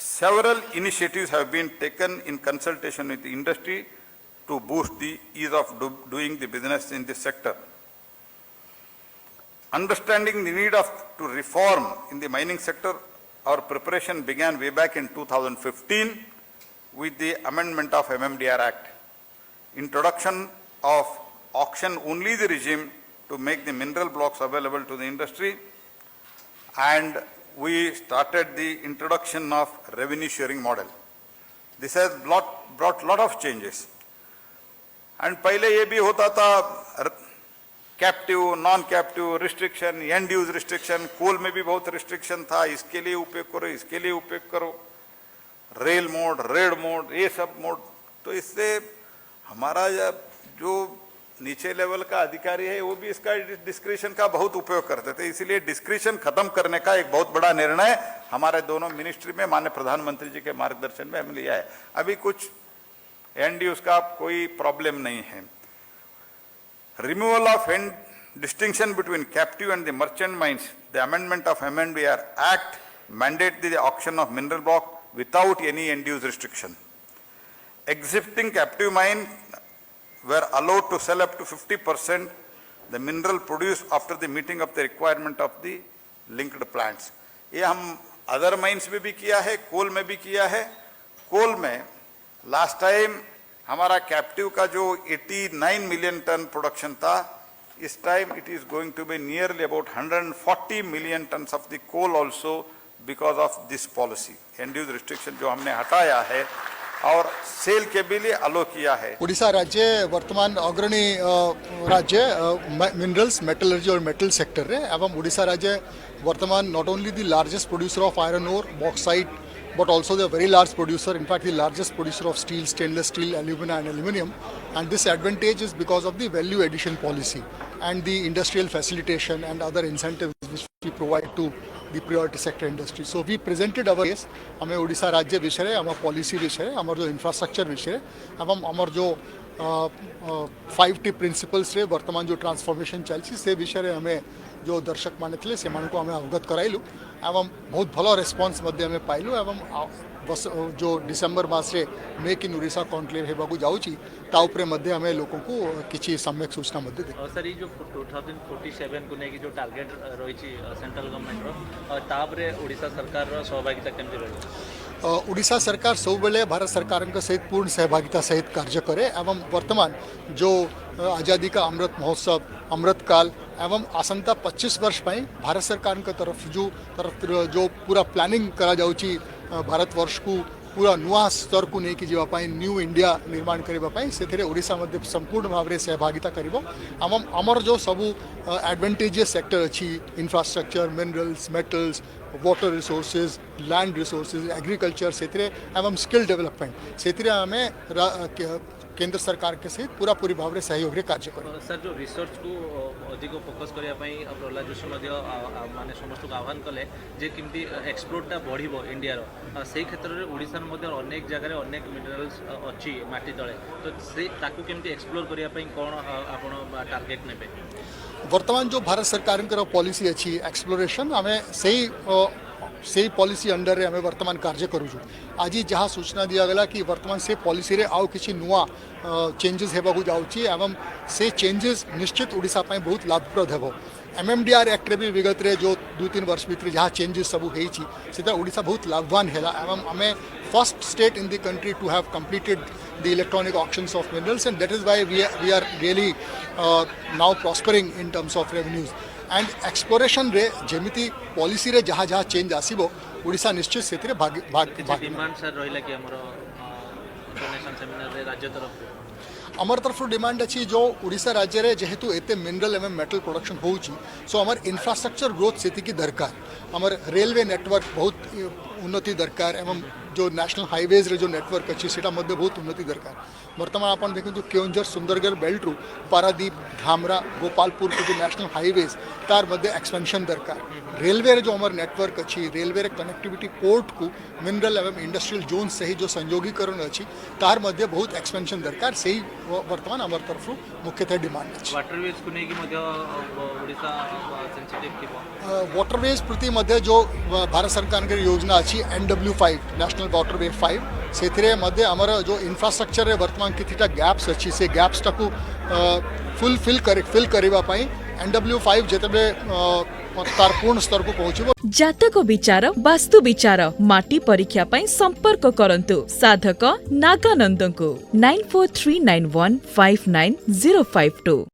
Several initiatives have been taken in consultation with the industry to boost the ease of doing the business in this sector. Understanding the need to reform in the mining sector, our preparation began way back in 2015 with the amendment of MMDR Act. Introduction of auction-only the regime to make the mineral blocks available to the industry, and we started the introduction of revenue sharing model. This has brought lot of changes. And पहले ये भी होता था captive, non captive restriction, end use restriction, coal में भी बहुत restriction था, इसके लिए उपयोग करो, इसके लिए उपयोग करो, रेल मोड, रेड मोड, ये सब मोड। तो इससे हमारा जो नीचे लेवल का अधिकारी है वो भी इसका डिस्क्रिशन का बहुत उपयोग करते थे, इसीलिए डिस्क्रिशन खत्म करने का एक बहुत बड़ा निर्णय हमारे दोनों मिनिस्ट्री में माननीय प्रधानमंत्री जी के मार्गदर्शन में हमने लिया है। अभी कुछ एंड यूज का कोई प्रॉब्लम नहीं है। Removal of distinction between captive and the merchant mines, the amendment of MMDR Act mandate the auction of mineral block without any end-use restriction. Existing captive mine were allowed to sell up to 50% the mineral produced after the meeting of the requirement of the linked plants. ये हम other mines में भी किया है, कोल में भी किया है। कोल में लास्ट टाइम हमारा कैप्टिव का जो 89 मिलियन टन प्रोडक्शन था, इस time it is going to be nearly about 140 million ton of the coal also because of this policy. And use restriction जो हमने हटाया है और सेल के भी लिए अलो किया है। उड़ीसा राज्य वर्तमान अग्रणी राज्य मिनरल्स, मेटलर्जी और मेटल सेक्टर रे एवं उड़ीसा राज्य वर्तमान not only the largest producer of iron ore, bauxite, but also the very large producer, in fact the largest producer of steel, stainless steel, alumina and aluminum, and this advantage is because of the value addition policy and the industrial facilitation and other incentives which we provide to the priority sector industry. So we presented our case, हमें उड़ीसा राज्य विषय, हमारा policy विषय, हमारा जो infrastructure विषय एवं हमारा जो 5T प्रिंसिपल्स रे वर्तमान जो ट्रांसफॉर्मेशन चलती से विषय हमें जो दर्शक माने थे से मानक आम अवगत कराइलु एवं बहुत भल रेस्पॉन्स आम पाइलु एवं जो डिसेंबर मासे मेक इन ओडिशा कॉन्क्लेव होगा जाऊँगी ताऊपर आम लोक किसी सम्यक सूचना सर ये जो 2047 को लेकिन जो टार्गेट रही सेंट्रल गवर्नमेंट ओडिशा सरकार सहभागिता केमती रही? ओडिशा सरकार सब बेले भारत सरकार सहित पूर्ण सहभागिता सहित कार्य करे एवं वर्तमान जो आज़ादी का अमृत महोत्सव, अमृत काल एवं आसंता 25 वर्ष पर भारत सरकार तरफ जो पूरा प्लानिंग करा जाउची भारत वर्ष को पूरा नुआ स्तर को लेकिन जावाई न्यू इंडिया निर्माण करने से ओडिशा मध्य संपूर्ण भाव में सहभागिता करिबो। आमर जो सबू एडवांटेजेस सेक्टर अच्छी infrastructure, minerals, metals, water resources, land resources, agriculture से एवं स्किल डेवलपमेंट से आम केंद्र सरकार के सहित पूरा पूरी भाव में सहयोग रे कार्य कर। सर जो रिसर्च को अधिक फोकस करने प्रहलाद जोशी माने समस्त को आह्वान कले जे किमती एक्सप्लोरटा बढ़िबो इंडिया से क्षेत्र में ओडिशा अनेक जगह अनेक मिनरल्स अच्छी माटी तले, तो से ताकू केमती एक्सप्लोर करने कौन आपण टार्गेट नेबे? वर्तमान जो भारत सरकार पॉलिसी अच्छी एक्सप्लोरेशन आम से पॉलिसी अंडर आम वर्तमान कार्य करूँ। आज जहाँ सूचना दिगला कि वर्तमान से पॉलिसी रे आउ किसी नुआ चेंजेस होगा जाऊँगी एवं से चेंजेस निश्चित ओडिशा बहुत लाभप्रद हो। MMDR एक्ट रे भी विगत रे जो 2-3 वर्ष भीतर जहाँ चेंजेस सब होता ओडिशा बहुत लाभवान है एवं आम first state in the country to have completed the electronic auctions of minerals, and that is why we are really now prospering in terms of revenues and exploration रे जेमिति पॉलिसी रे जहाँ जहाँ चेंज आसीबो ओडिशा निश्चित से भाग डिमांड सर रहिला कि हमरो इंटरनेशनल सेमिनार रे राज्य तरफ आमर तरफ डिमांड अच्छी जो ओडिशा राज्य रे जेहेतु एते मिनरल एवं मेटल प्रोडक्शन होउची सो आमर इंफ्रास्ट्रक्चर ग्रोथ से की दरकार, आमर रेलवे नेटवर्क बहुत उन्नति दरकार एवं जो नेशनल हाईवेज रे जो नेटवर्क अच्छी से बहुत उन्नति दरकार। वर्तमान आप देखो केउंझर सुंदरगढ़ बेल्ट रू पारादीप, धामरा, गोपालपुर के जो नेशनल हाईवेज तार मध्य एक्सपेंशन दरकार। रेलवे रे जो हमारे नेटवर्क अच्छी रेलवे रे कनेक्टिविटी पोर्ट को मिनरल एवं इंडस्ट्रियल जोन से ही जो संयोगीकरण अच्छी तार मध्य बहुत एक्सपेंशन दरकार से ही वर्तमान आम तरफ मुख्यतः डिमांड अच्छी। वाटरवेज को लेकिन ओडिशा सेंसिटिव वाटरवेज प्रति मध्य जो भारत सरकार की योजना अच्छी NW5 नेशनल वाटरवे 5 से मध्य आमर जो इंफ्रास्ट्रक्चर वर्तमान किछिटा गैप्स अच्छी से गैप्स टाकू फिल करने NW5 जेतबे तार पूर्ण स्तर को पहुँचो। जातक विचार वास्तु विचार माटी परीक्षा पई संपर्क करंतु साधक नागानंद को 9439159052।